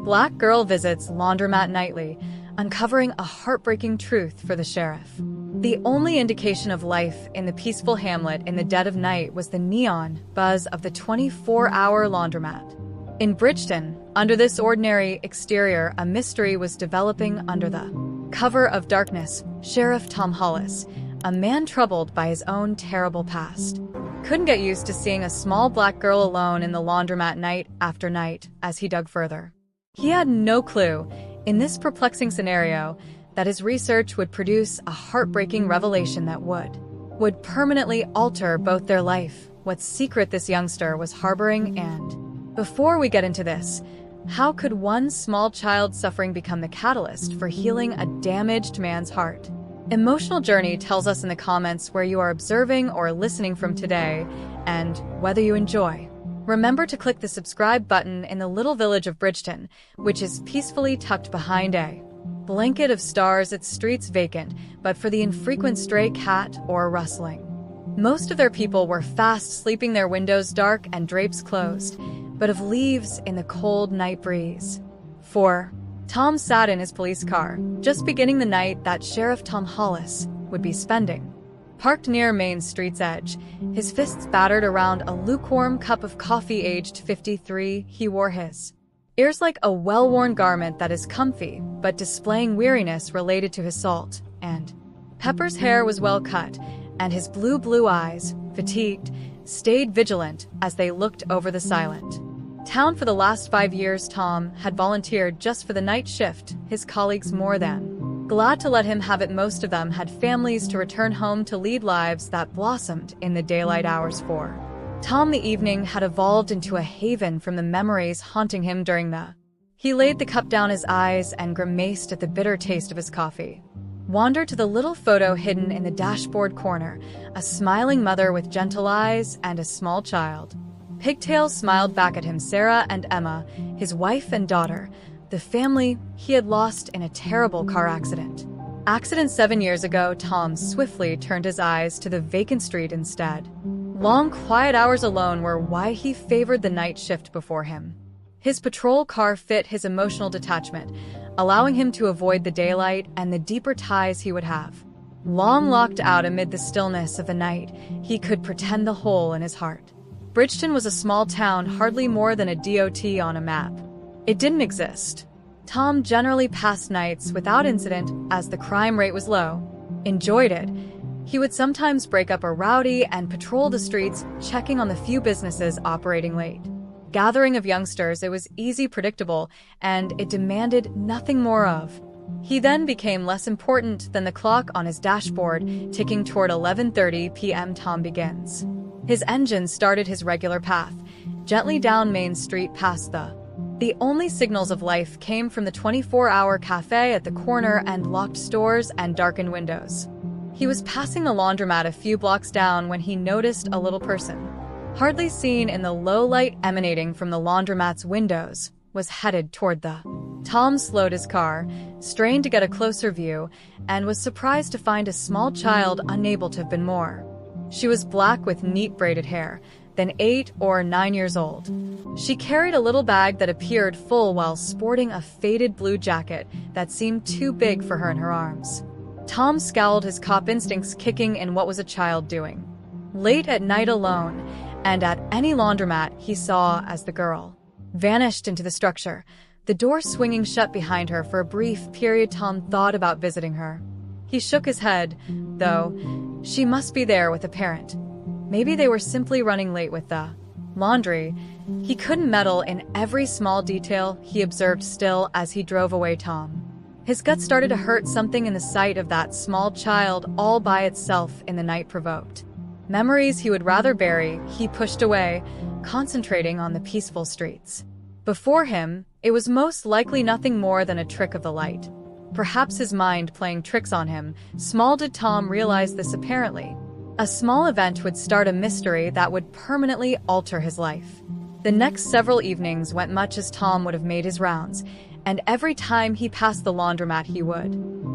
Black girl visits laundromat nightly, uncovering a heartbreaking truth for the sheriff. The only indication of life in the peaceful hamlet in the dead of night was the neon buzz of the 24-hour laundromat. In Bridgeton, under this ordinary exterior, a mystery was developing under the cover of darkness. Sheriff Tom Hollis, a man troubled by his own terrible past, couldn't get used to seeing a small black girl alone in the laundromat night after night as he dug further. He had no clue, in this perplexing scenario, that his research would produce a heartbreaking revelation that would permanently alter both their life, what secret this youngster was harboring. And before we get into this, how could one small child's suffering become the catalyst for healing a damaged man's heart? Emotional Journey tells us in the comments where you are observing or listening from today, and whether you enjoy. Remember to click the subscribe button in the little village of Bridgeton, which is peacefully tucked behind a blanket of stars, its streets vacant, but for the infrequent stray cat or rustling. Most of their people were fast sleeping, their windows dark and drapes closed, but of leaves in the cold night breeze. 4. Tom sat in his police car, just beginning the night that Sheriff Tom Hollis would be spending. Parked near Main Street's edge, his fists battered around a lukewarm cup of coffee. Aged 53, he wore his ears like a well-worn garment that is comfy, but displaying weariness related to his salt and Pepper's hair was well cut, and his blue eyes, fatigued, stayed vigilant as they looked over the silent town. For the last 5 years, Tom had volunteered just for the night shift, his colleagues more than glad to let him have it. Most of them had families to return home to lead lives that blossomed in the daylight hours. For Tom, the evening had evolved into a haven from the memories haunting him during the He laid the cup down, his eyes, and grimaced at the bitter taste of his coffee. Wandered to the little photo hidden in the dashboard corner, a smiling mother with gentle eyes and a small child. Pigtails smiled back at him. Sarah and Emma, his wife and daughter, the family he had lost in a terrible car accident. 7 years ago. Tom swiftly turned his eyes to the vacant street instead. Long, quiet hours alone were why he favored the night shift before him. His patrol car fit his emotional detachment, allowing him to avoid the daylight and the deeper ties he would have. Long locked out amid the stillness of the night, he could pretend the hole in his heart. Bridgeton was a small town, hardly more than a dot on a map. It didn't exist. Tom generally passed nights without incident as the crime rate was low. Enjoyed it. He would sometimes break up a rowdy and patrol the streets, checking on the few businesses operating late. Gathering of youngsters, it was easy, predictable, and it demanded nothing more of. He then became less important than the clock on his dashboard, ticking toward 11:30 p.m. Tom begins. His engine started his regular path, gently down Main Street past the only signals of life came from the 24-hour cafe at the corner and locked stores and darkened windows. He was passing the laundromat a few blocks down when he noticed a little person, hardly seen in the low light emanating from the laundromat's windows, was headed toward the. Tom slowed his car, strained to get a closer view, and was surprised to find a small child, unable to have been more. She was black with neat braided hair, then 8 or 9 years old. She carried a little bag that appeared full while sporting a faded blue jacket that seemed too big for her in her arms. Tom scowled, his cop instincts kicking in. What was a child doing late at night alone, and at any laundromat he saw as the girl vanished into the structure, the door swinging shut behind her? For a brief period, Tom thought about visiting her. He shook his head, though. She must be there with a parent. Maybe they were simply running late with the laundry. He couldn't meddle in every small detail, he observed. Still, as he drove away, his gut started to hurt. Something in the sight of that small child all by itself in the night provoked memories he would rather bury. He pushed away, concentrating on the peaceful streets before him. It was most likely nothing more than a trick of the light. Perhaps his mind playing tricks on him. Small did Tom realize this. Apparently, a small event would start a mystery that would permanently alter his life. The next several evenings went much as Tom would have made his rounds, and every time he passed the laundromat he would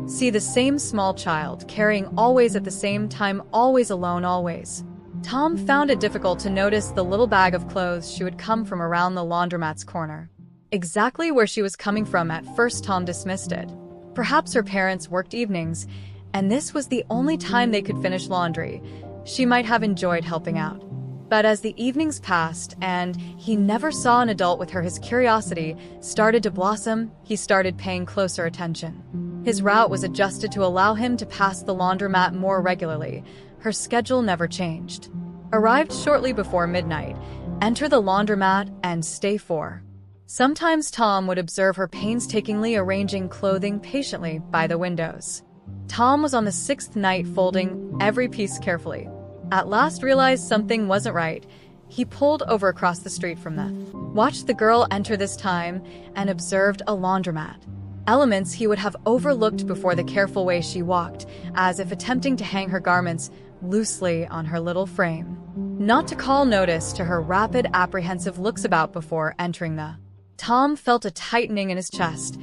see the same small child, carrying always at the same time, always alone, always. Tom found it difficult to notice the little bag of clothes she would come from around the laundromat's corner. Exactly where she was coming from at first, Tom dismissed it. Perhaps her parents worked evenings, and this was the only time they could finish laundry. She might have enjoyed helping out. But as the evenings passed and he never saw an adult with her, his curiosity started to blossom. He started paying closer attention. His route was adjusted to allow him to pass the laundromat more regularly. Her schedule never changed. Arrived shortly before midnight, enter the laundromat and stay for. Sometimes Tom would observe her painstakingly arranging clothing patiently by the windows. Tom was on the sixth night folding every piece carefully. At last realized something wasn't right. He pulled over across the street from them, watched the girl enter this time, and observed a laundromat. Elements he would have overlooked before, the careful way she walked, as if attempting to hang her garments loosely on her little frame. Not to call notice to her rapid, apprehensive looks about before entering the. Tom felt a tightening in his chest.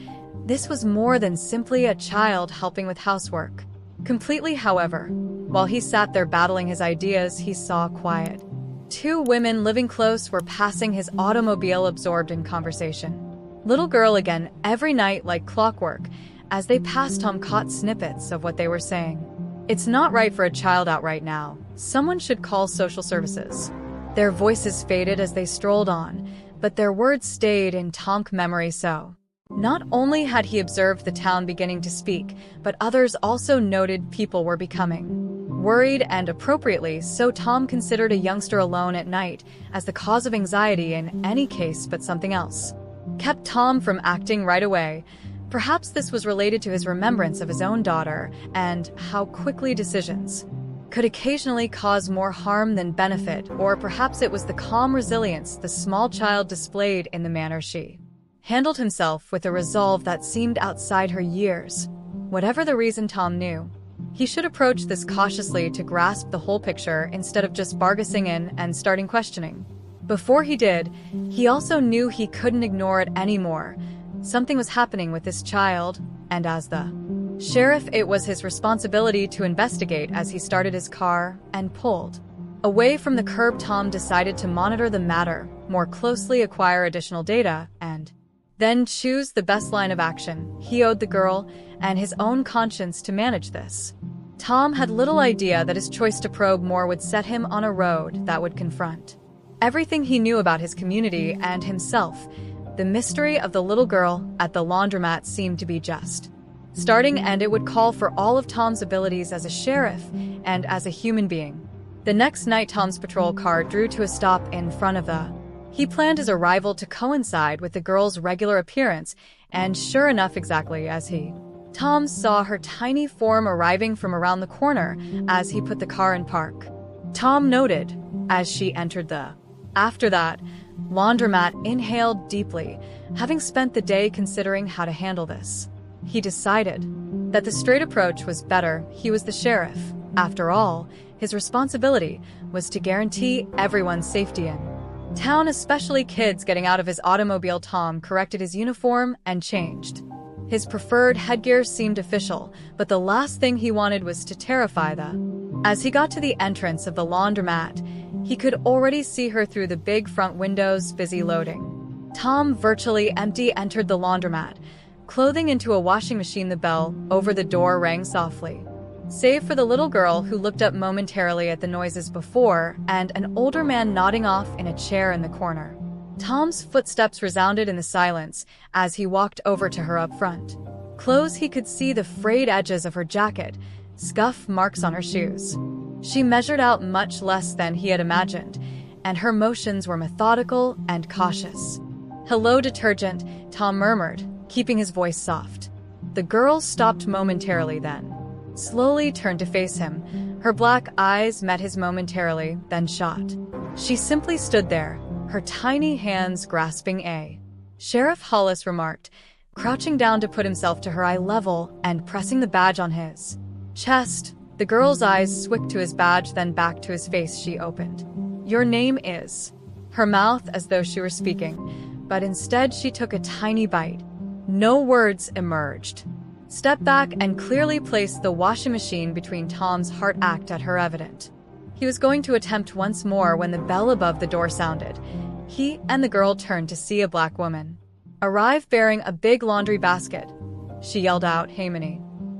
This was more than simply a child helping with housework. Completely, however. While he sat there battling his ideas, he saw quiet. Two women living close were passing his automobile, absorbed in conversation. Little girl again, every night like clockwork. As they passed, Tom caught snippets of what they were saying. It's not right for a child out right now. Someone should call social services. Their voices faded as they strolled on, but their words stayed in Tom's memory. So, not only had he observed the town beginning to speak, but others also noted people were becoming worried, and appropriately so. Tom considered a youngster alone at night as the cause of anxiety in any case, but something else kept Tom from acting right away. Perhaps this was related to his remembrance of his own daughter and how quickly decisions could occasionally cause more harm than benefit, or perhaps it was the calm resilience the small child displayed in the manner she handled himself, with a resolve that seemed outside her years. Whatever the reason, Tom knew he should approach this cautiously to grasp the whole picture instead of just barging in and starting questioning. Before he did, he also knew he couldn't ignore it anymore. Something was happening with this child, and as the sheriff, it was his responsibility to investigate. As he started his car and pulled away from the curb, Tom decided to monitor the matter more closely, acquire additional data, and then choose the best line of action. He owed the girl and his own conscience to manage this. Tom had little idea that his choice to probe more would set him on a road that would confront everything he knew about his community and himself. The mystery of the little girl at the laundromat seemed to be just starting, and it would call for all of Tom's abilities as a sheriff and as a human being. The next night, Tom's patrol car drew to a stop in front of the. He planned his arrival to coincide with the girl's regular appearance, and sure enough, exactly as Tom saw her tiny form arriving from around the corner as he put the car in park. Tom noted as she entered the. After that, laundromat inhaled deeply. Having spent the day considering how to handle this, he decided that the straight approach was better. He was the sheriff. After all, his responsibility was to guarantee everyone's safety in town, especially kids getting out of his automobile. Tom corrected his uniform and changed. His preferred headgear seemed official, but the last thing he wanted was to terrify the. As he got to the entrance of the laundromat, he could already see her through the big front windows, busy loading. Tom, virtually empty, entered the laundromat, clothing into a washing machine. The bell over the door rang softly, save for the little girl who looked up momentarily at the noises before, and an older man nodding off in a chair in the corner. Tom's footsteps resounded in the silence as he walked over to her up front. Close, he could see the frayed edges of her jacket, scuff marks on her shoes. She measured out much less than he had imagined, and her motions were methodical and cautious. "Hello, detergent," Tom murmured, keeping his voice soft. The girl stopped momentarily, then slowly turned to face him. Her black eyes met his momentarily, then shot. She simply stood there, her tiny hands grasping a. Sheriff Hollis remarked, crouching down to put himself to her eye level and pressing the badge on his chest. The girl's eyes swept to his badge, then back to his face. She opened. "Your name is," her mouth as though she were speaking, but instead she took a tiny bite. No words emerged. Stepped back and clearly placed the washing machine between Tom's heart. Act at her evident. He was going to attempt once more when the bell above the door sounded. He and the girl turned to see a black woman arrived bearing a big laundry basket. She yelled out, "Hey,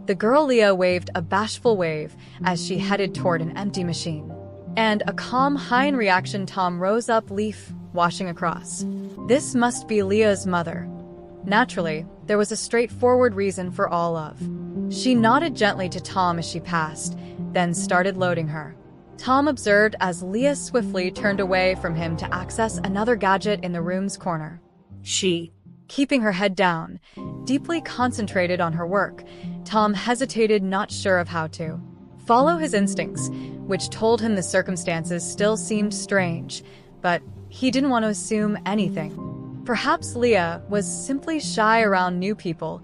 The girl Leah waved a bashful wave as she headed toward an empty machine. And a calm, high in reaction Tom rose up, leaf washing across. This must be Leah's mother. Naturally, there was a straightforward reason for all of. She nodded gently to Tom as she passed, then started loading her. Tom observed as Leah swiftly turned away from him to access another gadget in the room's corner. She, keeping her head down, deeply concentrated on her work, Tom hesitated, not sure of how to follow his instincts, which told him the circumstances still seemed strange, but he didn't want to assume anything. Perhaps Leah was simply shy around new people.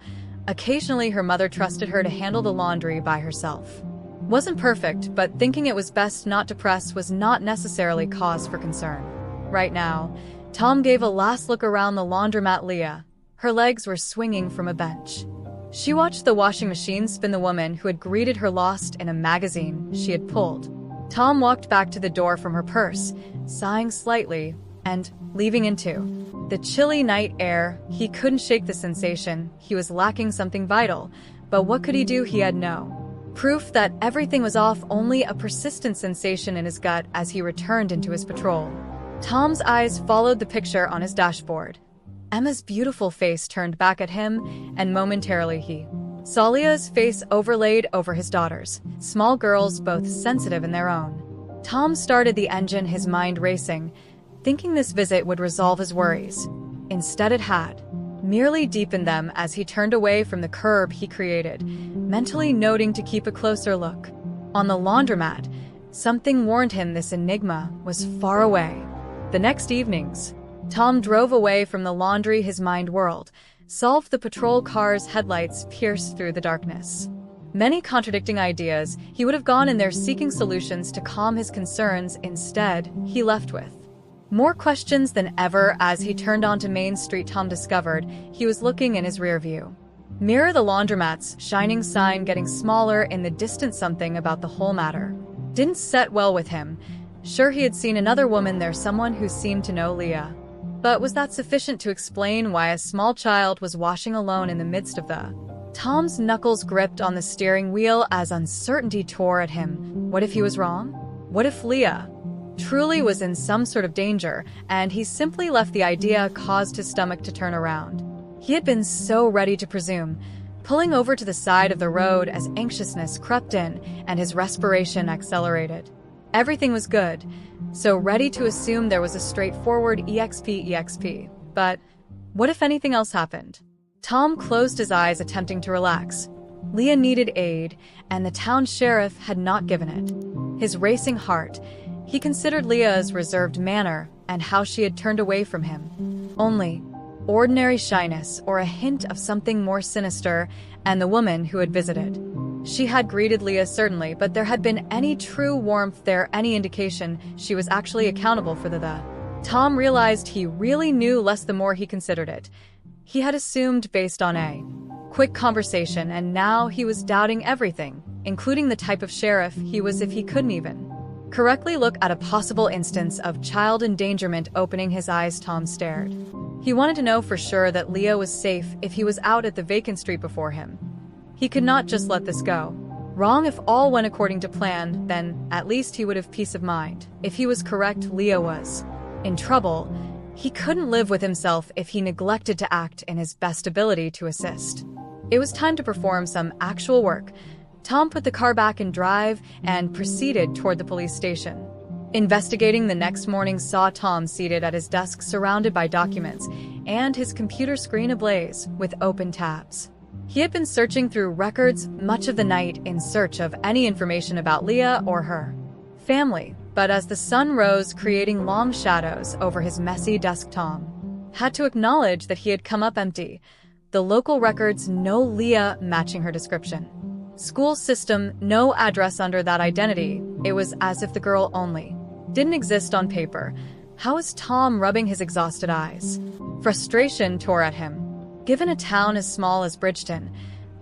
Occasionally her mother trusted her to handle the laundry by herself. Wasn't perfect, but thinking it was best not to press was not necessarily cause for concern. Right now, Tom gave a last look around the laundromat. Leah, her legs were swinging from a bench. She watched the washing machine spin the woman who had greeted her lost in a magazine she had pulled. Tom walked back to the door from her purse, sighing slightly, and leaving into the chilly night air. He couldn't shake the sensation he was lacking something vital, but what could he do? He had no proof that everything was off, only a persistent sensation in his gut as he returned into his patrol. Tom's eyes followed the picture on his dashboard. Emma's beautiful face turned back at him, and momentarily he saw Leah's face overlaid over his daughter's, small girls both sensitive in their own. Tom started the engine, his mind racing, thinking this visit would resolve his worries. Instead it had merely deepened them as he turned away from the curb he created, mentally noting to keep a closer look. On the laundromat, something warned him this enigma was far away. The next evenings, Tom drove away from the laundry, his mind whirled, solved the patrol car's headlights pierced through the darkness. Many contradicting ideas, he would have gone in there seeking solutions to calm his concerns. Instead, he left with more questions than ever. As he turned onto Main Street, Tom discovered he was looking in his rearview mirror, the laundromat's shining sign getting smaller in the distance. Something about the whole matter didn't set well with him. Sure, he had seen another woman there, someone who seemed to know Leah. But was that sufficient to explain why a small child was washing alone in the midst of the... Tom's knuckles gripped on the steering wheel as uncertainty tore at him. What if he was wrong? What if Leah truly was in some sort of danger, and he simply left? The idea caused his stomach to turn around. He had been so ready to presume, pulling over to the side of the road as anxiousness crept in and his respiration accelerated. Everything was good, so ready to assume there was a straightforward exp. But what if anything else happened? Tom closed his eyes, attempting to relax. Leah needed aid, and the town sheriff had not given it. His racing heart, he considered Leah's reserved manner and how she had turned away from him. Only ordinary shyness or a hint of something more sinister, and the woman who had visited. She had greeted Leah, certainly, but there had been any true warmth there, any indication she was actually accountable for the. Tom realized he really knew less the more he considered it. He had assumed based on a quick conversation, and now he was doubting everything, including the type of sheriff he was. If he couldn't even correctly look at a possible instance of child endangerment. Opening his eyes, Tom stared. He wanted to know for sure that Leah was safe if he was out at the vacant street before him. He could not just let this go wrong. If all went according to plan, then at least he would have peace of mind. If he was correct, Leah was in trouble. He couldn't live with himself if he neglected to act in his best ability to assist. It was time to perform some actual work. Tom put the car back in drive and proceeded toward the police station. Investigating the next morning saw Tom seated at his desk, surrounded by documents and his computer screen ablaze with open tabs. He had been searching through records much of the night in search of any information about Leah or her family, but as the sun rose, creating long shadows over his messy desk, Tom had to acknowledge that he had come up empty. The local records, no Leah matching her description. School system, no address under that identity. It was as if the girl only didn't exist on paper. How was Tom rubbing his exhausted eyes? Frustration tore at him. Given a town as small as Bridgeton,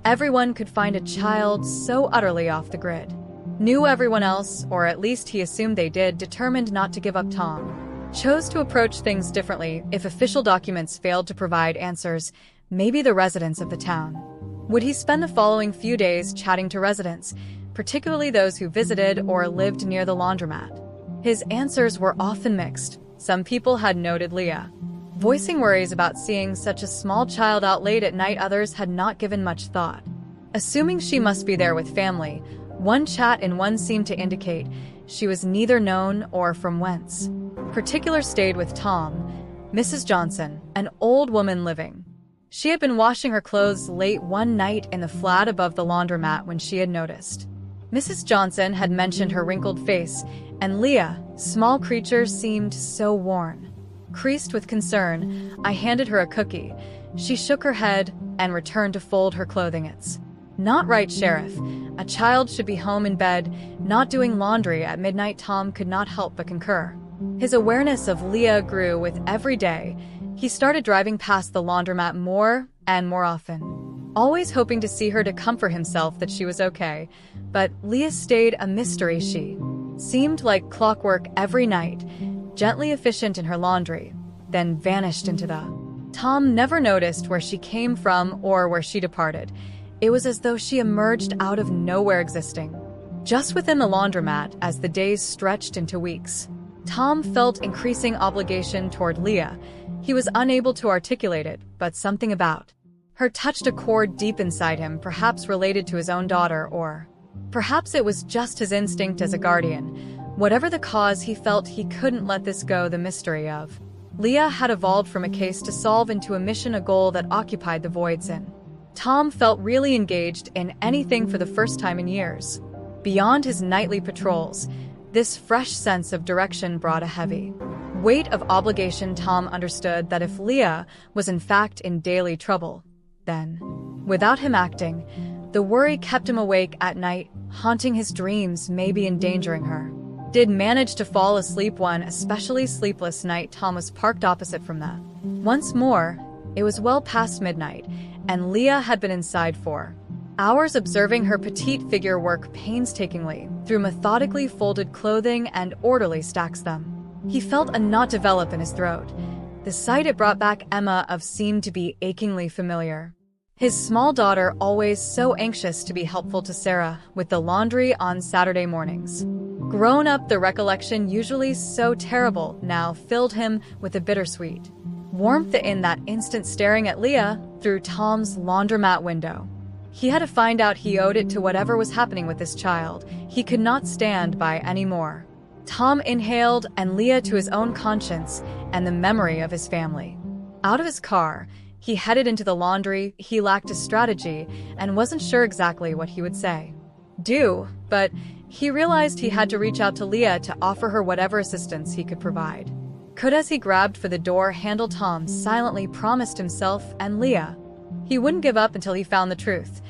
everyone could find a child so utterly off the grid. Knew everyone else, or at least he assumed they did. Determined not to give up, Tom chose to approach things differently if official documents failed to provide answers, maybe the residents of the town. Would he spend the following few days chatting to residents, particularly those who visited or lived near the laundromat? His answers were often mixed. Some people had noted Leah, voicing worries about seeing such a small child out late at night. Others had not given much thought, assuming she must be there with family. One chat in one seemed to indicate she was neither known or from whence. Particular stayed with Tom, Mrs. Johnson, an old woman living. She had been washing her clothes late one night in the flat above the laundromat when she had noticed. Mrs. Johnson had mentioned her wrinkled face, and Leah, small creature, seemed so worn. Creased with concern, I handed her a cookie. She shook her head and returned to fold her clothing. It's not right, Sheriff. A child should be home in bed, not doing laundry at midnight. Tom could not help but concur. His awareness of Leah grew with every day. He started driving past the laundromat more and more often, always hoping to see her to comfort himself that she was okay. But Leah stayed a mystery. She seemed like clockwork every night, gently efficient in her laundry, then vanished into the. Tom never noticed where she came from or where she departed. It was as though she emerged out of nowhere, existing just within the laundromat. As the days stretched into weeks, Tom felt increasing obligation toward Leah. He was unable to articulate it, but something about her touched a chord deep inside him, perhaps related to his own daughter, or perhaps it was just his instinct as a guardian. Whatever the cause, he felt he couldn't let this go. The mystery of Leah had evolved from a case to solve into a mission, a goal that occupied the voids in. Tom felt really engaged in anything for the first time in years. Beyond his nightly patrols, this fresh sense of direction brought a heavy weight of obligation. Tom understood that if Leah was in fact in daily trouble, then, without him acting, the worry kept him awake at night, haunting his dreams, maybe endangering her. Did manage to fall asleep one especially sleepless night. Tom was parked opposite from that. Once more, it was well past midnight, and Leah had been inside for hours, observing her petite figure work painstakingly through methodically folded clothing and orderly stacks them. He felt a knot develop in his throat. The sight it brought back Emma of seemed to be achingly familiar. His small daughter, always so anxious to be helpful to Sarah with the laundry on Saturday mornings. Grown up, the recollection, usually so terrible, now filled him with a bittersweet warmth in that instant, staring at Leah through Tom's laundromat window. He had to find out. He owed it to whatever was happening with this child. He could not stand by anymore. Tom inhaled, and Leah to his own conscience and the memory of his family. Out of his car, he headed into the laundry. He lacked a strategy and wasn't sure exactly what he would say. But he realized he had to reach out to Leah to offer her whatever assistance he could provide. As he grabbed for the door handle, Tom silently promised himself and Leah he wouldn't give up until he found the truth.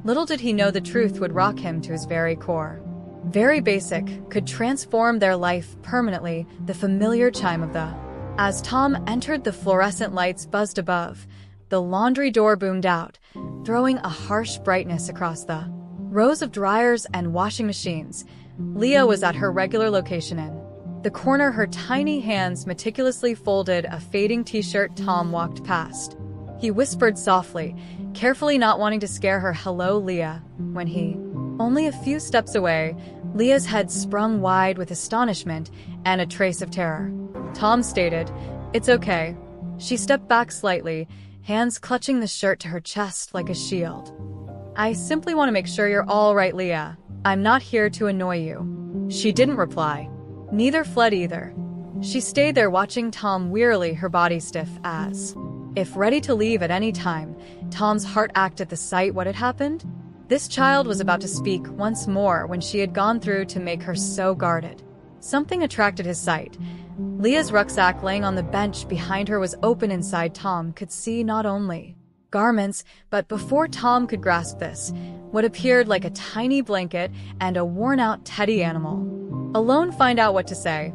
Little did he know the truth would rock him to his very core. Very basic, could transform their life permanently. The familiar chime of the. As Tom entered, the fluorescent lights buzzed above. The laundry door boomed out, throwing a harsh brightness across the rows of dryers and washing machines. Leah was at her regular location in the corner, her tiny hands meticulously folded a fading t-shirt. Tom walked past. He whispered softly, carefully, not wanting to scare her, "Hello, Leah." When he only a few steps away, Leah's head sprung wide with astonishment and a trace of terror. Tom stated, "It's okay." She stepped back slightly, hands clutching the shirt to her chest like a shield. "I simply want to make sure you're all right, Leah. I'm not here to annoy you." She didn't reply. Neither fled either. She stayed there watching Tom wearily, her body stiff as if ready to leave at any time. Tom's heart ached at the sight. What had happened? This child was about to speak once more when she had gone through to make her so guarded. Something attracted his sight. Leah's rucksack laying on the bench behind her was open. Inside, Tom could see not only garments, but before Tom could grasp this, what appeared like a tiny blanket and a worn-out teddy animal. Alone, find out what to say.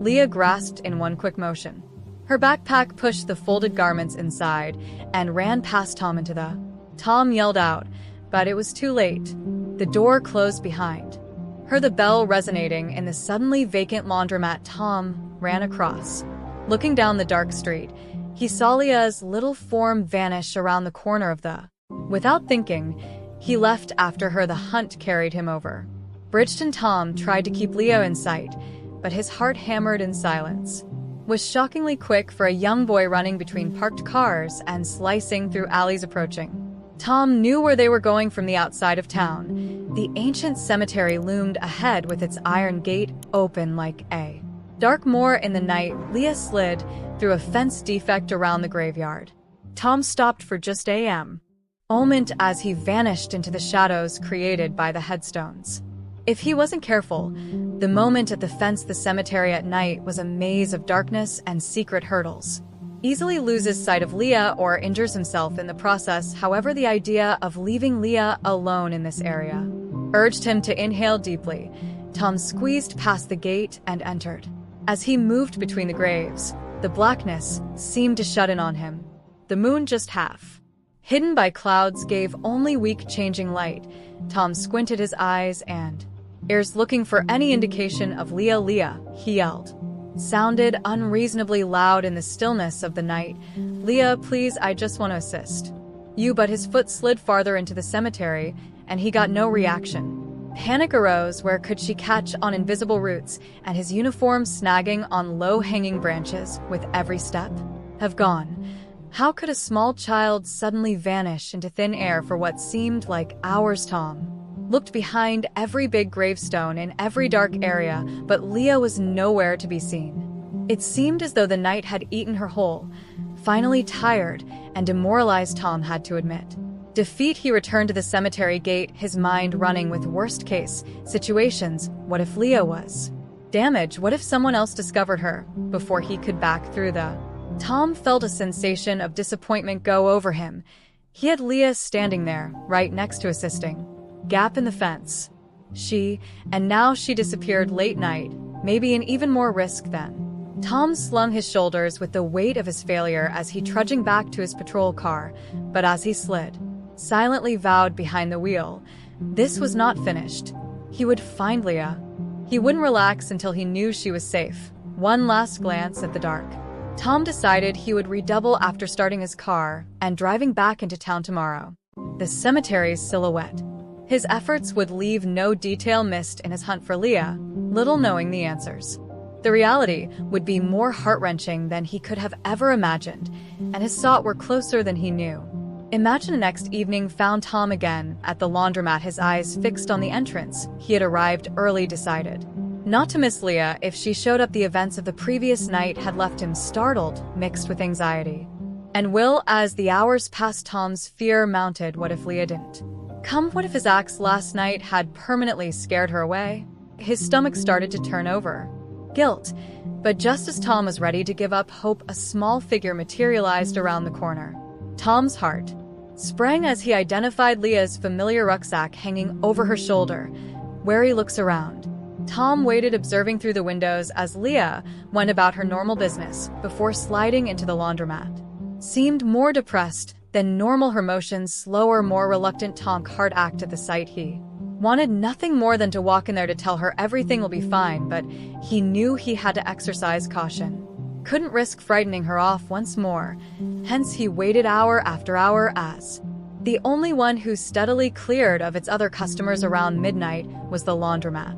Leah grasped in one quick motion. Her backpack pushed the folded garments inside and ran past Tom into the. Tom yelled out, but it was too late. The door closed behind her, the bell resonating in the suddenly vacant laundromat. Tom ran across. Looking down the dark street, he saw Leah's little form vanish around the corner of the... Without thinking, he left after her. The hunt carried him over. Bridgeton Tom tried to keep Leah in sight, but his heart hammered in silence. Was shockingly quick for a young boy running between parked cars and slicing through alleys approaching. Tom knew where they were going from the outside of town. The ancient cemetery loomed ahead with its iron gate open like a dark moor in the night. Leah slid through a fence defect around the graveyard. Tom stopped for just a moment as he vanished into the shadows created by the headstones. If he wasn't careful, the moment at the fence, the cemetery at night was a maze of darkness and secret hurdles. Easily loses sight of Leah or injures himself in the process. However, the idea of leaving Leah alone in this area urged him to inhale deeply. Tom squeezed past the gate and entered. As he moved between the graves, the blackness seemed to shut in on him. The moon, just half hidden by clouds, gave only weak changing light. Tom squinted his eyes and ears, looking for any indication of Leah. Leah, he yelled. Sounded unreasonably loud in the stillness of the night. Leah, please, I just want to assist you. But his foot slid farther into the cemetery, and he got no reaction. Panic arose. Where could she catch on invisible roots, and his uniform snagging on low-hanging branches with every step? Have gone. How could a small child suddenly vanish into thin air for what seemed like hours? Tom looked behind every big gravestone in every dark area, but Leah was nowhere to be seen. It seemed as though the night had eaten her whole. Finally tired and demoralized, Tom had to admit defeat. He returned to the cemetery gate, his mind running with worst-case situations. What if Leah was damaged? What if someone else discovered her before he could back through the... Tom felt a sensation of disappointment go over him. He had Leah standing there, right next to assisting gap in the fence. And now she disappeared late night, maybe an even more risk then. Tom slung his shoulders with the weight of his failure as he trudging back to his patrol car, but as he slid, silently vowed behind the wheel, this was not finished. He would find Leah. He wouldn't relax until he knew she was safe. One last glance at the dark. Tom decided he would redouble after starting his car and driving back into town tomorrow. The cemetery's silhouette. His efforts would leave no detail missed in his hunt for Leah, little knowing the answers. The reality would be more heart-wrenching than he could have ever imagined, and his thoughts were closer than he knew. Imagine the next evening found Tom again at the laundromat, his eyes fixed on the entrance. He had arrived early, decided not to miss Leah. If she showed up, the events of the previous night had left him startled, mixed with anxiety. And as the hours passed, Tom's fear mounted. What if Leah didn't come? What if his acts last night had permanently scared her away? His stomach started to turn over. Guilt. But just as Tom was ready to give up hope, a small figure materialized around the corner. Tom's heart sprang as he identified Leah's familiar rucksack hanging over her shoulder. Wary looks around. Tom waited, observing through the windows as Leah went about her normal business before sliding into the laundromat. Seemed more depressed than normal, her motions slower, more reluctant. Tom's heart acted at the sight. He wanted nothing more than to walk in there to tell her everything will be fine, but he knew he had to exercise caution. Couldn't risk frightening her off once more. Hence he waited hour after hour as the only one who steadily cleared of its other customers around midnight was the laundromat.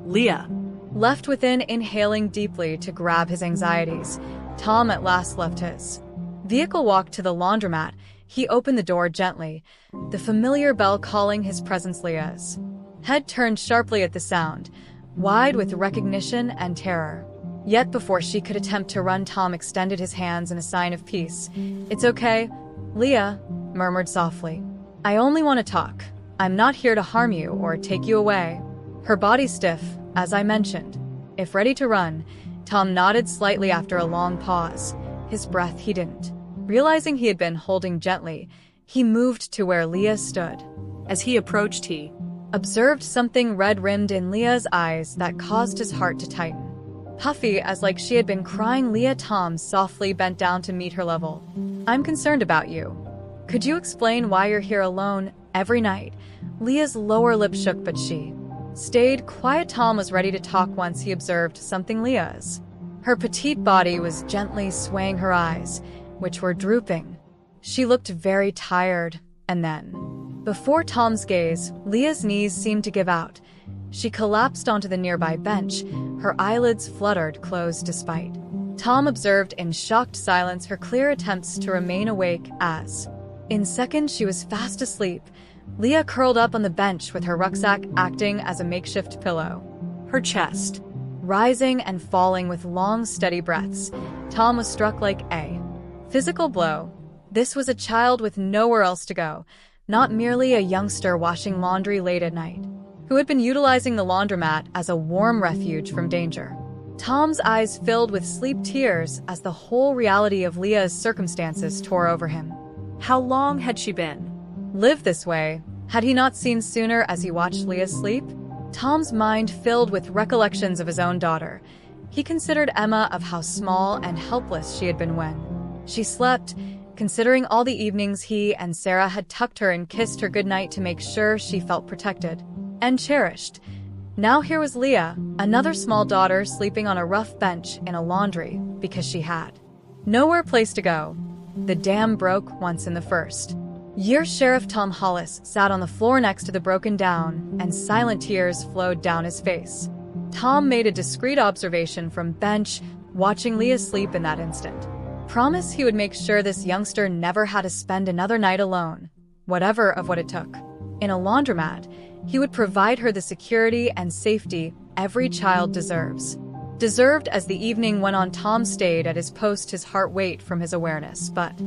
Leah left within, inhaling deeply to grab his anxieties. Tom at last left his vehicle, walked to the laundromat. He opened the door gently, the familiar bell calling his presence. Leah's head turned sharply at the sound, wide with recognition and terror. Yet before she could attempt to run, Tom extended his hands in a sign of peace. It's okay, Leah murmured softly. I only want to talk. I'm not here to harm you or take you away. Her body stiff, as I mentioned. If ready to run, Tom nodded slightly after a long pause. His breath he didn't. Realizing he had been holding gently, he moved to where Leah stood. As he approached, he observed something red-rimmed in Leah's eyes that caused his heart to tighten. Puffy, as like she had been crying. Tom softly bent down to meet her level. I'm concerned about you. Could you explain why you're here alone every night? Leah's lower lip shook, but she stayed quiet. Tom was ready to talk once he observed something. Leah's Her petite body was gently swaying her eyes, which were drooping. She looked very tired, and then, before Tom's gaze, Leah's knees seemed to give out. She collapsed onto the nearby bench, her eyelids fluttered closed despite. Tom observed in shocked silence her clear attempts to remain awake as, in seconds, she was fast asleep. Leah curled up on the bench with her rucksack acting as a makeshift pillow. Her chest, rising and falling with long, steady breaths. Tom was struck like a physical blow. This was a child with nowhere else to go, not merely a youngster washing laundry late at night, who had been utilizing the laundromat as a warm refuge from danger. Tom's eyes filled with sleep tears as the whole reality of Leah's circumstances tore over him. How long had she been lived this way? Had he not seen sooner as he watched Leah sleep? Tom's mind filled with recollections of his own daughter. He considered Emma of how small and helpless she had been when she slept, considering all the evenings he and Sarah had tucked her and kissed her goodnight to make sure she felt protected and cherished. Now here was Leah, another small daughter sleeping on a rough bench in a laundry because she had nowhere place to go. The dam broke once in the first year. Sheriff Tom Hollis sat on the floor next to the broken down, and silent tears flowed down his face. Tom made a discreet observation from bench, watching Leah sleep in that instant. Promise he would make sure this youngster never had to spend another night alone, whatever of what it took. In a laundromat, he would provide her the security and safety every child deserves. Deserved. As the evening went on, Tom stayed at his post, his heart weight from his awareness, but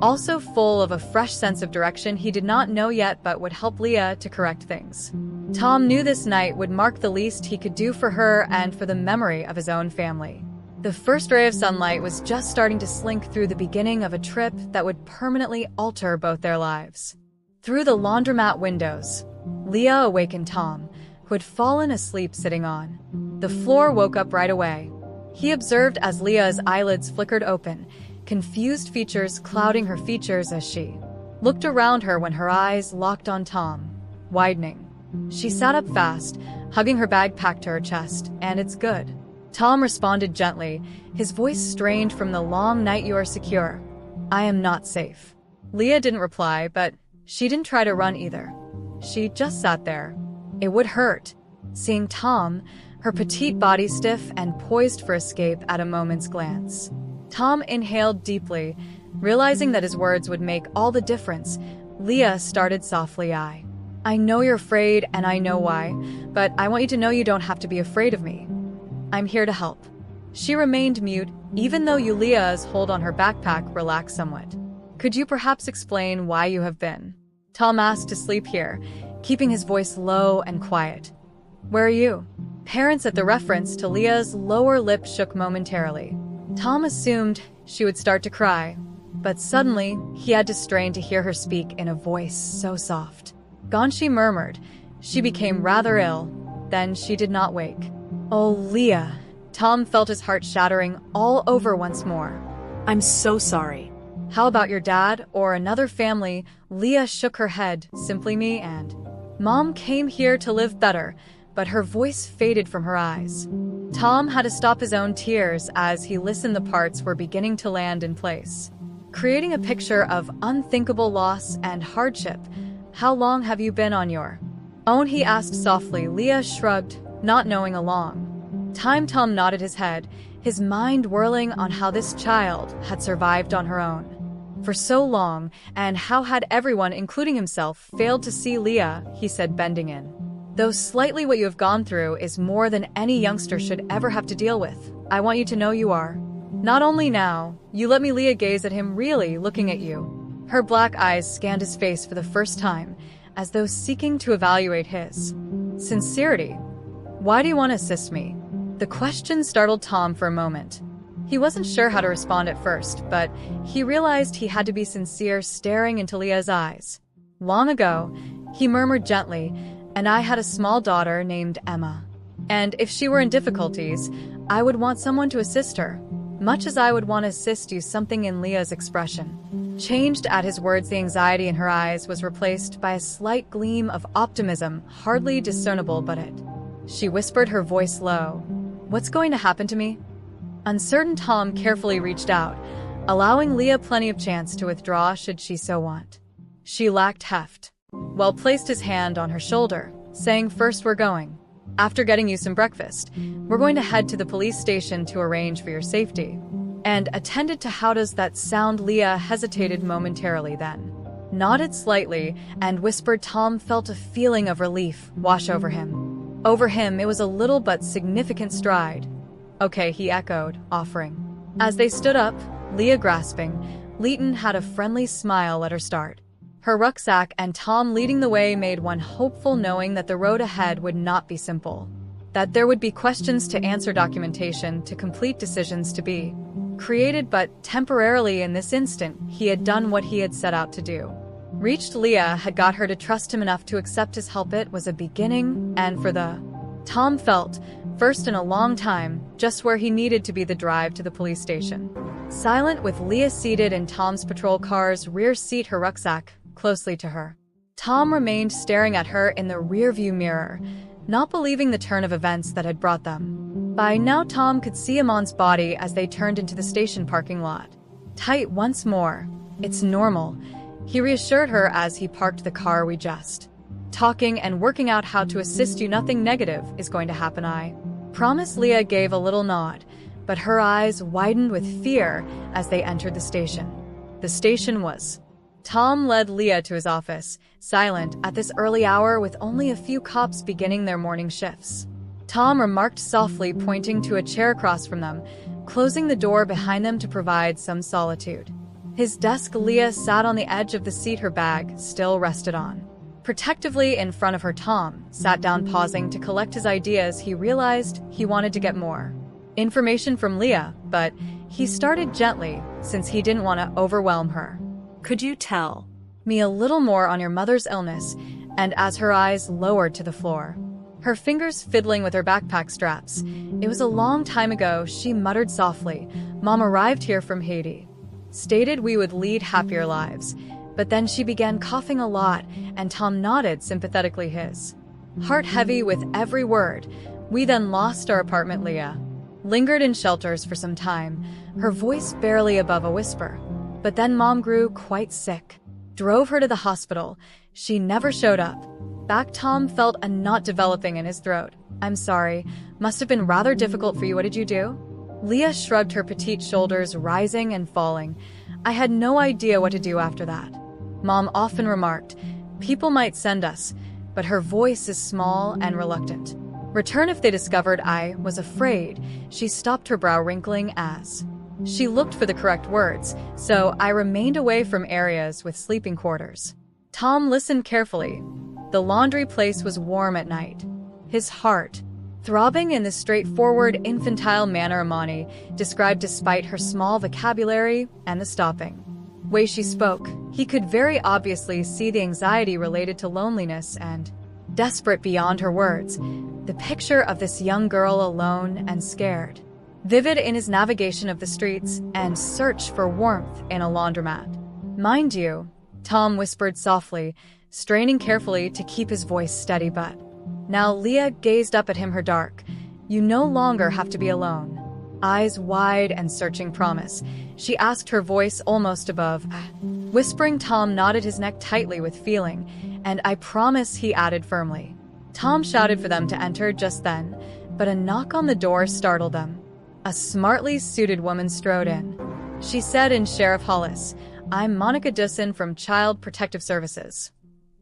also full of a fresh sense of direction he did not know yet but would help Leah to correct things. Tom knew this night would mark the least he could do for her and for the memory of his own family. The first ray of sunlight was just starting to slink through the beginning of a trip that would permanently alter both their lives. Through the laundromat windows, Leah awakened Tom, who had fallen asleep sitting on the floor. Woke up right away. He observed as Leah's eyelids flickered open, confused features clouding her features as she looked around her when her eyes locked on Tom, widening. She sat up fast, hugging her bag packed to her chest. And it's good. Tom responded gently, his voice strained from the long night. You are secure. I am not safe. Leah didn't reply, but she didn't try to run either. She just sat there. It would hurt, seeing Tom, her petite body stiff and poised for escape at a moment's glance. Tom inhaled deeply, realizing that his words would make all the difference. Leah started softly. I know you're afraid and I know why, but I want you to know you don't have to be afraid of me. I'm here to help. She remained mute, even though Leah's hold on her backpack relaxed somewhat. Could you perhaps explain why you have been? Tom asked to sleep here, keeping his voice low and quiet. Where are you? Parents. At the reference to Leah's lower lip shook momentarily. Tom assumed she would start to cry, but suddenly he had to strain to hear her speak in a voice so soft. Gone, she murmured. She became rather ill. Then she did not wake. Oh, Leah. Tom felt his heart shattering all over once more. I'm so sorry. How about your dad or another family? Leah shook her head. Simply me and Mom came here to live better, but her voice faded from her eyes. Tom had to stop his own tears as he listened. The parts were beginning to land in place, creating a picture of unthinkable loss and hardship. How long have you been on your own? He asked softly. Leah shrugged, not knowing a long time. Tom nodded his head, his mind whirling on how this child had survived on her own for so long, and how had everyone, including himself, failed to see Leah. He said, bending in. Though slightly, what you have gone through is more than any youngster should ever have to deal with. I want you to know you are not only now. You let me. Leah gazed at him, really looking at you. Her black eyes scanned his face for the first time, as though seeking to evaluate his sincerity. Why do you want to assist me? The question startled Tom for a moment. He wasn't sure how to respond at first, but he realized he had to be sincere, staring into Leah's eyes. Long ago, he murmured gently, and I had a small daughter named Emma. And if she were in difficulties, I would want someone to assist her, much as I would want to assist you. Something in Leah's expression changed at his words. The anxiety in her eyes was replaced by a slight gleam of optimism, hardly discernible, but it. She whispered, her voice low. What's going to happen to me? Uncertain, Tom carefully reached out, allowing Leah plenty of chance to withdraw should she so want. She lacked heft. Well placed his hand on her shoulder, saying, "First we're going. After getting you some breakfast, we're going to head to the police station to arrange for your safety." And attended to "How does that sound?" Leah hesitated momentarily, then nodded slightly and whispered. Tom felt a feeling of relief wash over him. Over him, it was a little but significant stride. "Okay," he echoed, offering. As they stood up, Leah grasping, Leighton had a friendly smile at her start. Her rucksack and Tom leading the way made one hopeful, knowing that the road ahead would not be simple. That there would be questions to answer, documentation to complete, decisions to be created, but temporarily in this instant, he had done what he had set out to do. Reached Leah had got her to trust him enough to accept his help. It was a beginning, and for the Tom felt, first in a long time, just where he needed to be. The drive to the police station. Silent, with Leah seated in Tom's patrol car's rear seat, her rucksack closely to her. Tom remained staring at her in the rearview mirror, not believing the turn of events that had brought them. By now, Tom could see Amon's body as they turned into the station parking lot. Tight once more. "It's normal," he reassured her as he parked the car. "We just talking and working out how to assist you. Nothing negative is going to happen, I promise." Leah gave a little nod, but her eyes widened with fear as they entered the station. The station was. Tom led Leah to his office, silent at this early hour with only a few cops beginning their morning shifts. Tom remarked softly, pointing to a chair across from them, closing the door behind them to provide some solitude. His desk. Leah sat on the edge of the seat, her bag still rested on. Protectively in front of her, Tom sat down, pausing to collect his ideas. He realized he wanted to get more information from Leah, but he started gently, since he didn't want to overwhelm her. "Could you tell me a little more on your mother's illness?" And as her eyes lowered to the floor, her fingers fiddling with her backpack straps. "It was a long time ago," she muttered softly. "Mom arrived here from Haiti. Stated we would lead happier lives. But then she began coughing a lot," and Tom nodded sympathetically, his heart heavy with every word. "We then lost our apartment." Leah lingered in shelters for some time, her voice barely above a whisper. "But then Mom grew quite sick. Drove her to the hospital. She never showed up back." Tom felt a knot developing in his throat. "I'm sorry. Must have been rather difficult for you. What did you do?" Leah shrugged her petite shoulders, rising and falling. "I had no idea what to do after that. Mom often remarked, people might send us," but her voice is small and reluctant. "Return if they discovered I was afraid." She stopped, her brow wrinkling as she looked for the correct words. "So I remained away from areas with sleeping quarters." Tom listened carefully. The laundry place was warm at night. His heart throbbing in the straightforward, infantile manner Amani described, despite her small vocabulary and the stopping way she spoke. He could very obviously see the anxiety related to loneliness and, desperate beyond her words, the picture of this young girl alone and scared, vivid in his navigation of the streets and search for warmth in a laundromat. "Mind you," Tom whispered softly, straining carefully to keep his voice steady. "But now," Leah gazed up at him, her dark, "you no longer have to be alone." Eyes wide and searching. "Promise?" she asked, her voice almost above whispering. Tom nodded, his neck tightly with feeling. "And I promise," he added firmly. Tom shouted for them to enter just then, but a knock on the door startled them. A smartly suited woman strode in. She said in Sheriff Hollis, "I'm Monica Dussin from Child Protective Services.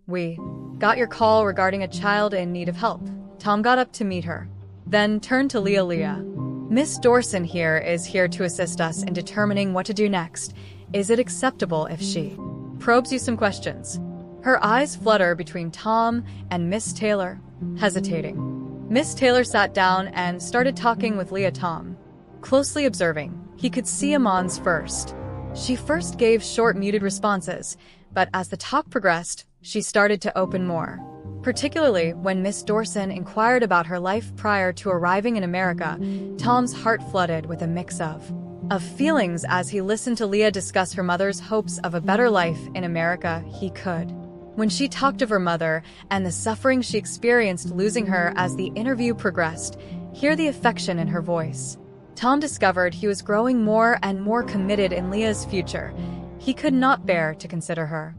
We got your call regarding a child in need of help." Tom got up to meet her, then turned to Leah. "Leah, Miss Dorson here is here to assist us in determining what to do next. Is it acceptable if she probes you some questions?" Her eyes flutter between Tom and Miss Taylor, hesitating. Miss Taylor sat down and started talking with Leah. Tom closely observing, he could see Amon's first. She first gave short, muted responses, but as the talk progressed, she started to open more. Particularly when Miss Dorson inquired about her life prior to arriving in America, Tom's heart flooded with a mix of feelings as he listened to Leah discuss her mother's hopes of a better life in America. He could. When she talked of her mother and the suffering she experienced losing her, as the interview progressed, hear the affection in her voice. Tom discovered he was growing more and more committed in Leah's future. He could not bear to consider her.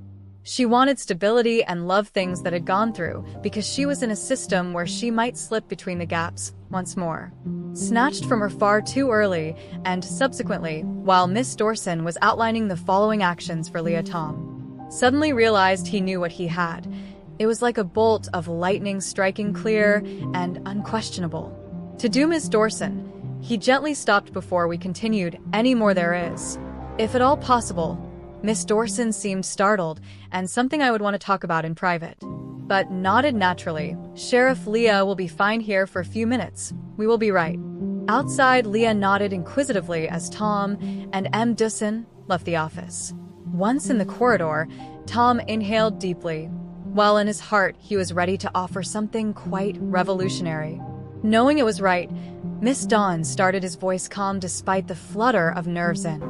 She wanted stability and loved things that had gone through, because she was in a system where she might slip between the gaps once more. Snatched from her far too early, and subsequently, while Miss Dorson was outlining the following actions for Leah, Tom suddenly realized he knew what he had. It was like a bolt of lightning striking clear and unquestionable. To do Miss Dorson, he gently stopped before we continued any more there is. If at all possible, Miss Dorson seemed startled, and something I would want to talk about in private. But nodded naturally. Sheriff, Leah will be fine here for a few minutes. We will be right. Outside, Leah nodded inquisitively as Tom and M. Dorson left the office. Once in the corridor, Tom inhaled deeply. While in his heart, he was ready to offer something quite revolutionary. Knowing it was right, Miss Dawn started, his voice calm despite the flutter of nerves in.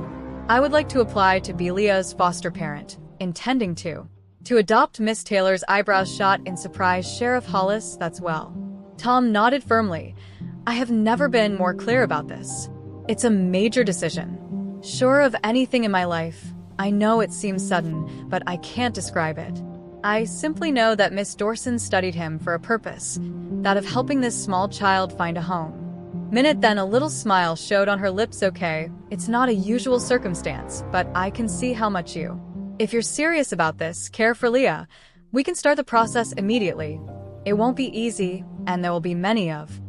I would like to apply to be Leah's foster parent, intending to adopt. Miss Taylor's eyebrows shot in surprise. Sheriff Hollis, that's well. Tom nodded firmly. I have never been more clear about this. It's a major decision. Sure of anything in my life. I know it seems sudden, but I can't describe it. I simply know that Miss Dorson studied him for a purpose, that of helping this small child find a home. Minute then a little smile showed on her lips. Okay, it's not a usual circumstance, but I can see how much you, if you're serious about this, care for Leah. We can start the process immediately. It won't be easy, and there will be many of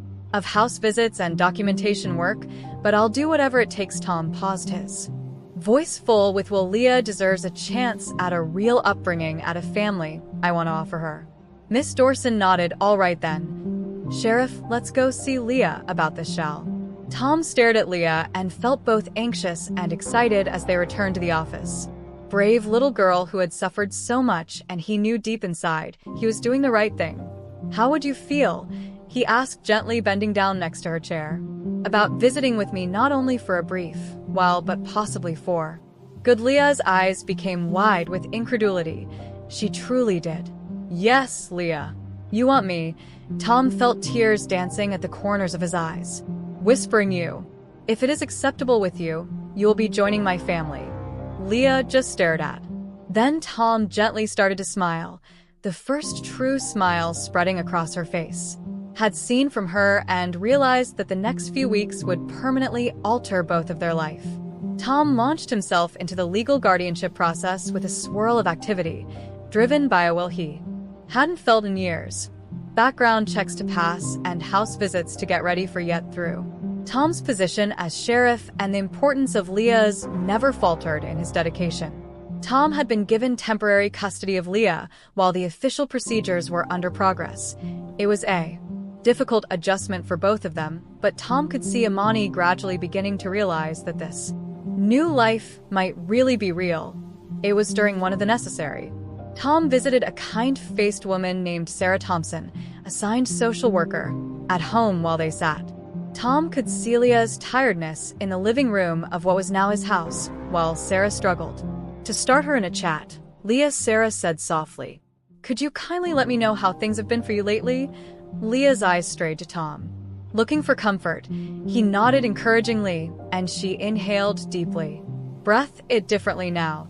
house visits and documentation work, but I'll do whatever it takes. Tom paused, his voice full with will. Leah deserves a chance at a real upbringing, at a family I want to offer her. Miss Dorson nodded. All right then. Sheriff, let's go see Leah about this, shall? Tom stared at Leah and felt both anxious and excited as they returned to the office. Brave little girl who had suffered so much, and he knew deep inside he was doing the right thing. How would you feel? He asked gently, bending down next to her chair. About visiting with me, not only for a brief while, but possibly for good. Leah's eyes became wide with incredulity. She truly did. Yes, Leah. You want me? Tom felt tears dancing at the corners of his eyes. Whispering you. If it is acceptable with you, you will be joining my family. Leah just stared at. Then Tom gently started to smile, the first true smile spreading across her face. Had seen from her and realized that the next few weeks would permanently alter both of their life. Tom launched himself into the legal guardianship process with a swirl of activity, driven by a will he hadn't felt in years. Background checks to pass and house visits to get ready for yet through. Tom's position as sheriff and the importance of Leah's never faltered in his dedication. Tom had been given temporary custody of Leah while the official procedures were under progress. It was a difficult adjustment for both of them, but Tom could see Imani gradually beginning to realize that this new life might really be real. It was during one of the necessary. Tom visited a kind-faced woman named Sarah Thompson, assigned social worker, at home while they sat. Tom could see Leah's tiredness in the living room of what was now his house, while Sarah struggled to start her in a chat. Sarah said softly, "Could you kindly let me know how things have been for you lately?" Leah's eyes strayed to Tom. Looking for comfort, he nodded encouragingly, and she inhaled deeply. Breath it differently now.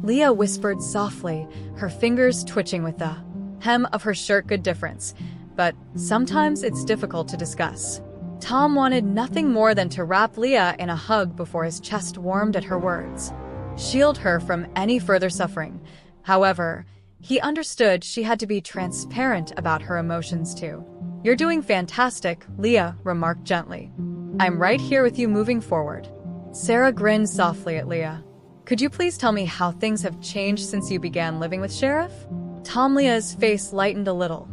Leah whispered softly, her fingers twitching with the hem of her shirt. Good difference, but sometimes it's difficult to discuss. Tom wanted nothing more than to wrap Leah in a hug before his chest warmed at her words. Shield her from any further suffering. However, he understood she had to be transparent about her emotions too. You're doing fantastic, Leah remarked gently. I'm right here with you moving forward. Sarah grinned softly at Leah. Could you please tell me how things have changed since you began living with Sheriff? Leah's face lightened a little.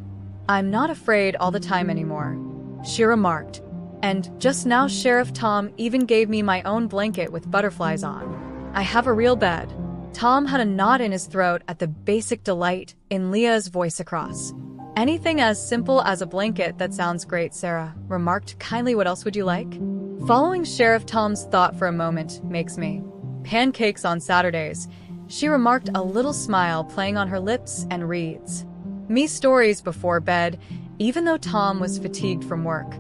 I'm not afraid all the time anymore, she remarked. And just now Sheriff Tom even gave me my own blanket with butterflies on. I have a real bed. Tom had a knot in his throat at the basic delight in Leah's voice across. Anything as simple as a blanket, that sounds great, Sarah remarked kindly. What else would you like? Following Sheriff Tom's thought for a moment, makes me pancakes on Saturdays, she remarked, a little smile playing on her lips, and reads me stories before bed. Even though Tom was fatigued from work,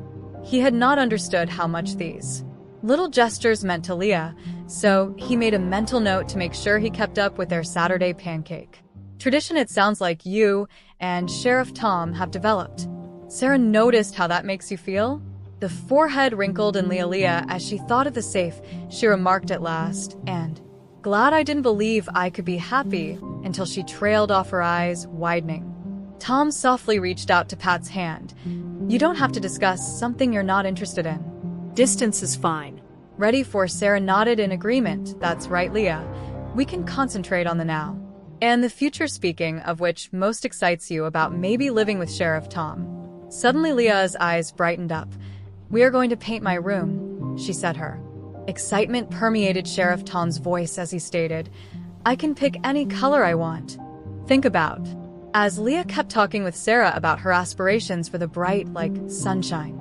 he had not understood how much these Little gestures meant to Leah, so he made a mental note to make sure he kept up with their Saturday pancake. Tradition it sounds like you and Sheriff Tom have developed. Sarah noticed how that makes you feel? The forehead wrinkled in Leah as she thought of the safe, she remarked at last, and, "Glad I didn't believe I could be happy," until she trailed off, her eyes widening. Tom softly reached out to Pat's hand. "You don't have to discuss something you're not interested in." Distance is fine. Ready for Sarah nodded in agreement. "That's right, Leah. We can concentrate on the now. And the future, speaking of which most excites you about maybe living with Sheriff Tom." Suddenly Leah's eyes brightened up. "We are going to paint my room," she said her. Excitement permeated Sheriff Tom's voice as he stated, "I can pick any color I want. Think about." As Leah kept talking with Sarah about her aspirations for the bright, like sunshine.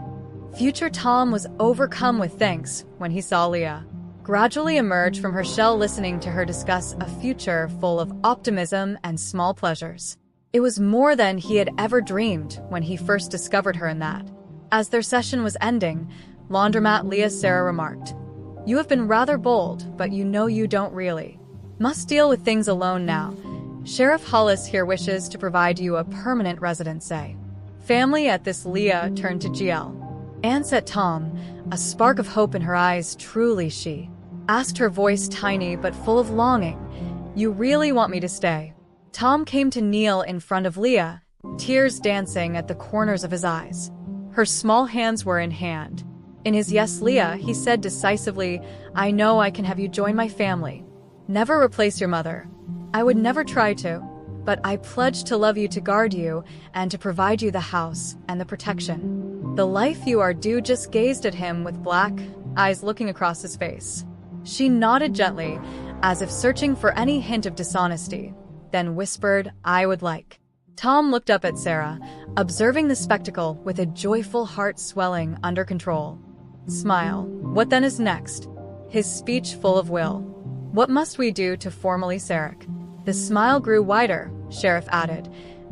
Future Tom was overcome with thanks when he saw Leah gradually emerge from her shell, listening to her discuss a future full of optimism and small pleasures. It was more than he had ever dreamed when he first discovered her in that. As their session was ending, Laundromat Sarah remarked, "You have been rather bold, but you know you don't really. Must deal with things alone now. Sheriff Hollis here wishes to provide you a permanent residence. Family at this." Leah turned to GL. Ansett Tom, a spark of hope in her eyes. "Truly," she asked, her voice tiny but full of longing. "You really want me to stay?" Tom came to kneel in front of Leah, tears dancing at the corners of his eyes. Her small hands were in hand. In his "Yes, Leah," he said decisively, "I know I can have you join my family. Never replace your mother. I would never try to, but I pledge to love you, to guard you, and to provide you the house and the protection. The life you are due." Just gazed at him with black eyes looking across his face. She nodded gently, as if searching for any hint of dishonesty, then whispered, "I would like." Tom looked up at Sarah, observing the spectacle with a joyful heart swelling under control. "Smile. What then is next?" His speech full of will. "What must we do to formally Sarek?" The smile grew wider, Sheriff added.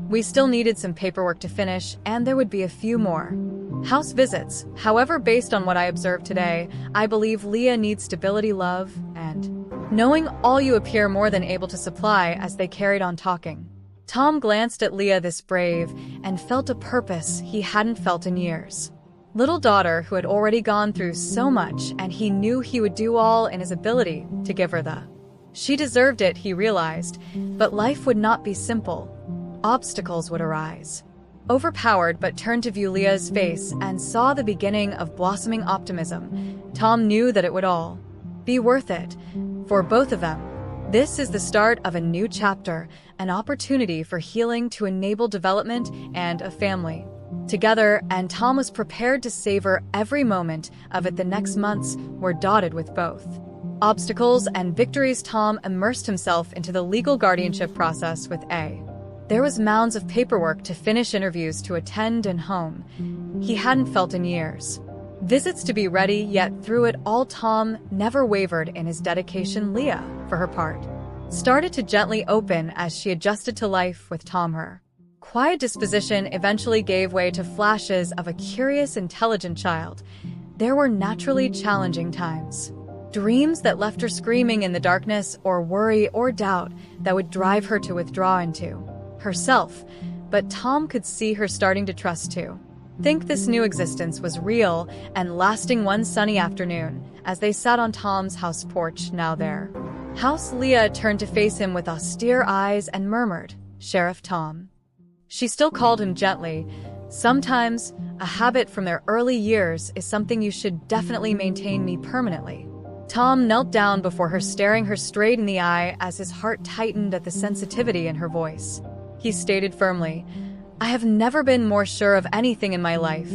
"We still needed some paperwork to finish, and there would be a few more house visits. However, based on what I observed today, I believe Leah needs stability, love, and knowing all you appear more than able to supply." As they carried on talking, Tom glanced at Leah, this brave, and felt a purpose he hadn't felt in years. Little daughter who had already gone through so much, and he knew he would do all in his ability to give her the. She deserved it, he realized, but life would not be simple. Obstacles would arise. Overpowered, but turned to view Leah's face and saw the beginning of blossoming optimism. Tom knew that it would all be worth it for both of them. This is the start of a new chapter, an opportunity for healing to enable development and a family together, and Tom was prepared to savor every moment of it. The next months were dotted with both obstacles and victories. Tom immersed himself into the legal guardianship process with A. There was mounds of paperwork to finish, interviews to attend, and home he hadn't felt in years. Visits to be ready, yet through it all Tom never wavered in his dedication. Leah, for her part, started to gently open as she adjusted to life with Tom. Her quiet disposition eventually gave way to flashes of a curious, intelligent child. There were naturally challenging times. Dreams that left her screaming in the darkness, or worry or doubt that would drive her to withdraw into herself. But Tom could see her starting to trust too. Think this new existence was real and lasting. One sunny afternoon, as they sat on Tom's house porch, now their house, Leah turned to face him with austere eyes and murmured, "Sheriff Tom." She still called him gently. "Sometimes, a habit from their early years is something you should definitely maintain me permanently." Tom knelt down before her, staring her straight in the eye as his heart tightened at the sensitivity in her voice. He stated firmly, "I have never been more sure of anything in my life.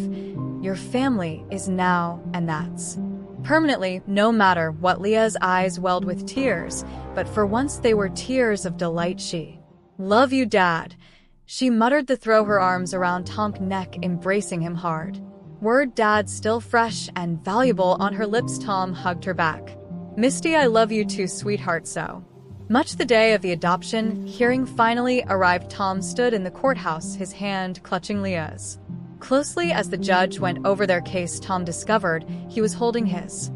Your family is now, and that's permanently, no matter what." Leah's eyes welled with tears, but for once they were tears of delight. "She love you, Dad," she muttered, to throw her arms around Tom's neck, embracing him hard. Word "Dad" still fresh and valuable on her lips. Tom hugged her back. "Misty, I love you too, sweetheart." So much the day of the adoption hearing finally arrived, Tom stood in the courthouse, his hand clutching Leah's closely. As the judge went over their case, Tom discovered he was holding his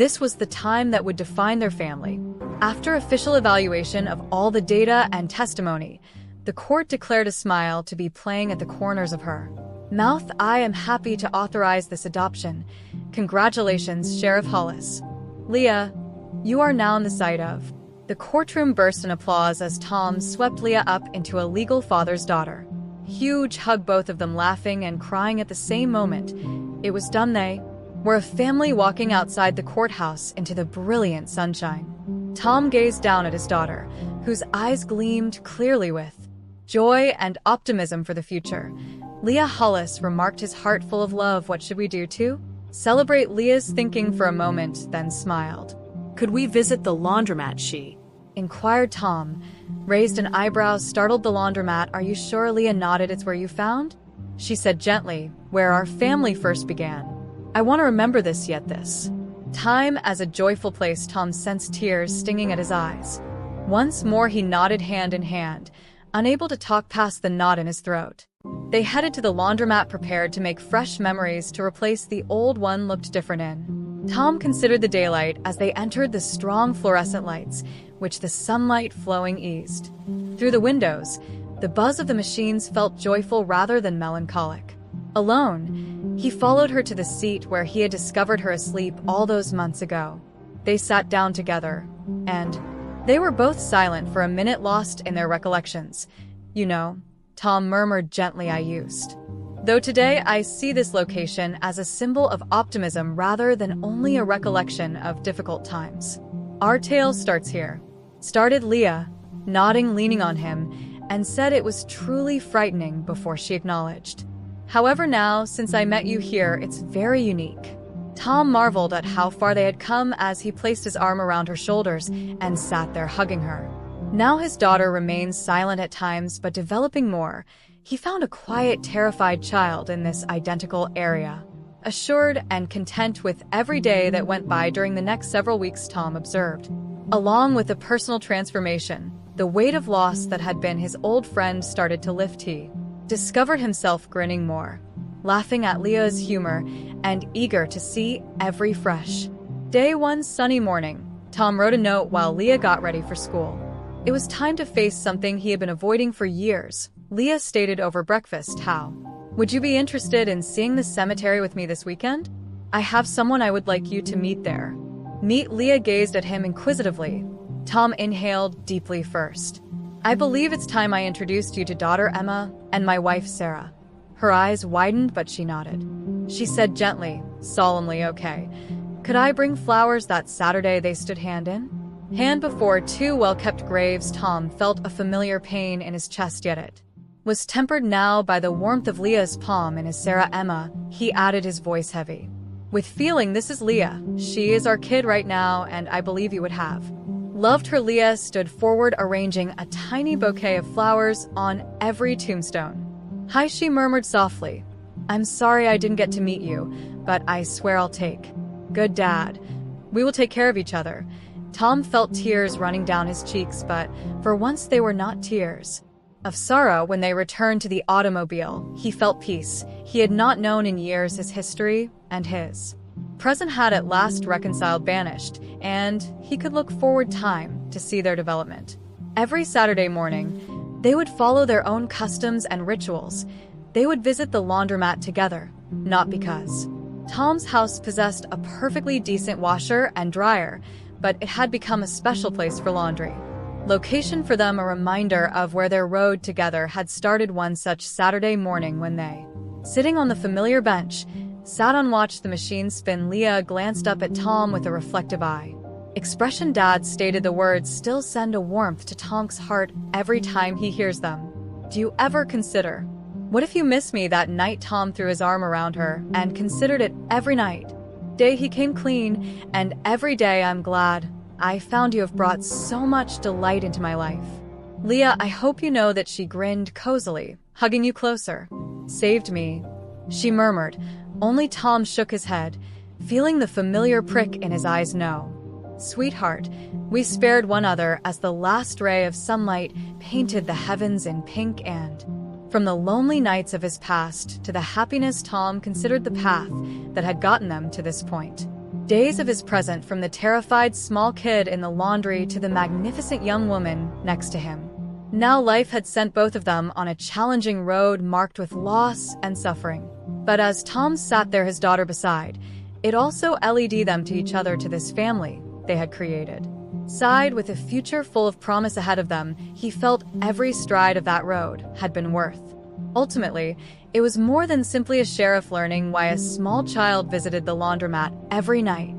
This was the time that would define their family. After official evaluation of all the data and testimony, the court declared a smile to be playing at the corners of her mouth. I am happy to authorize this adoption. Congratulations, Sheriff Hollis. Leah, you are now in the sight of. The courtroom burst in applause as Tom swept Leah up into a legal father's daughter. Huge hug, both of them laughing and crying at the same moment. It was done. They were a family walking outside the courthouse into the brilliant sunshine. Tom gazed down at his daughter, whose eyes gleamed clearly with joy and optimism for the future. Leah Hollis remarked, his heart full of love. What should we do to celebrate? Leah's thinking for a moment, then smiled. Could we visit the laundromat, she inquired. Tom raised an eyebrow, startled. The laundromat? Are you sure? Leah nodded. It's where you found? She said gently, where our family first began. I want to remember this yet this time as a joyful place. Tom sensed tears stinging at his eyes. Once more he nodded, hand in hand, unable to talk past the knot in his throat. They headed to the laundromat, prepared to make fresh memories to replace the old one looked different in. Tom considered the daylight as they entered the strong fluorescent lights, which the sunlight flowing eased. Through the windows, the buzz of the machines felt joyful rather than melancholic. Alone, he followed her to the seat where he had discovered her asleep all those months ago. They sat down together, and they were both silent for a minute, lost in their recollections. You know, Tom murmured gently, I used. Though today I see this location as a symbol of optimism rather than only a recollection of difficult times. Our tale starts here. Started Leah, nodding, leaning on him, and said it was truly frightening before she acknowledged. However, now, since I met you here, it's very unique. Tom marveled at how far they had come as he placed his arm around her shoulders and sat there hugging her. Now his daughter remains silent at times, but developing more. He found a quiet, terrified child in this identical area. Assured and content with every day that went by during the next several weeks, Tom observed. Along with the personal transformation, the weight of loss that had been his old friend started to lift. He discovered himself grinning more, laughing at Leah's humor, and eager to see every fresh day. One sunny morning, Tom wrote a note while Leah got ready for school. It was time to face something he had been avoiding for years. Leah stated over breakfast, how would you be interested in seeing the cemetery with me this weekend? I have someone I would like you to meet there. Meet? Leah gazed at him inquisitively. Tom inhaled deeply first. I believe it's time I introduced you to daughter Emma and my wife Sarah. Her eyes widened, but she nodded. She said gently, solemnly, okay. Could I bring flowers that Saturday? They stood hand in hand before two well-kept graves. Tom felt a familiar pain in his chest, yet it was tempered now by the warmth of Leah's palm in his. Sarah, Emma, he added, his voice heavy with feeling. This is Leah. She is our kid right now, and I believe you would have loved her. Leah stood forward, arranging a tiny bouquet of flowers on every tombstone. Hi, she murmured softly. I'm sorry I didn't get to meet you, but I swear I'll take good dad. We will take care of each other. Tom felt tears running down his cheeks, but for once they were not tears of sorrow. When they returned to the automobile, he felt peace. He had not known in years. His history and his present had at last reconciled, banished, and he could look forward time to see their development. Every Saturday morning, they would follow their own customs and rituals. They would visit the laundromat together, not because Tom's house possessed a perfectly decent washer and dryer, but it had become a special place for laundry. Location for them, a reminder of where their road together had started. One such Saturday morning when they, sitting on the familiar bench, sat and watched the machine spin. Leah glanced up at Tom with a reflective eye. Expression. Dad stated the words still send a warmth to Tom's heart every time he hears them. Do you ever consider, what if you miss me? That night Tom threw his arm around her and considered it. Every night, day he came clean, and every day I'm glad I found you. Have brought so much delight into my life. Leah, I hope you know that. She grinned cozily, hugging you closer. Saved me, she murmured. Only Tom shook his head, feeling the familiar prick in his eyes. No, sweetheart, we spared one another as the last ray of sunlight painted the heavens in pink. And from the lonely nights of his past to the happiness Tom considered the path that had gotten them to this point. days of his present, from the terrified small kid in the laundry to the magnificent young woman next to him. Now life had sent both of them on a challenging road marked with loss and suffering. But as Tom sat there, his daughter beside, it also led them to each other, to this family they had created. Sighed, with a future full of promise ahead of them, he felt every stride of that road had been worth. Ultimately, it was more than simply a sheriff learning why a small child visited the laundromat every night.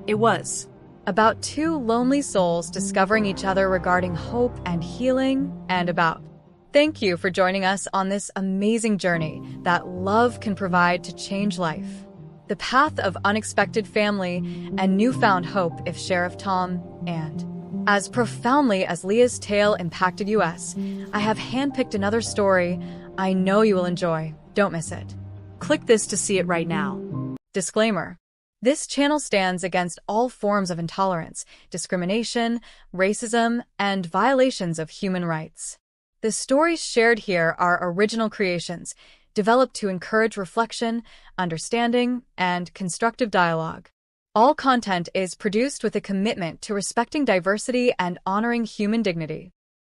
It was About two lonely souls discovering each other regarding hope and healing, and about. Thank you for joining us on this amazing journey that love can provide to change life. The path of unexpected family and newfound hope if Sheriff Tom and. As profoundly as Leah's tale impacted us, I have handpicked another story I know you will enjoy. Don't miss it. Click this to see it right now. Disclaimer. This channel stands against all forms of intolerance, discrimination, racism, and violations of human rights. The stories shared here are original creations, developed to encourage reflection, understanding, and constructive dialogue. All content is produced with a commitment to respecting diversity and honoring human dignity.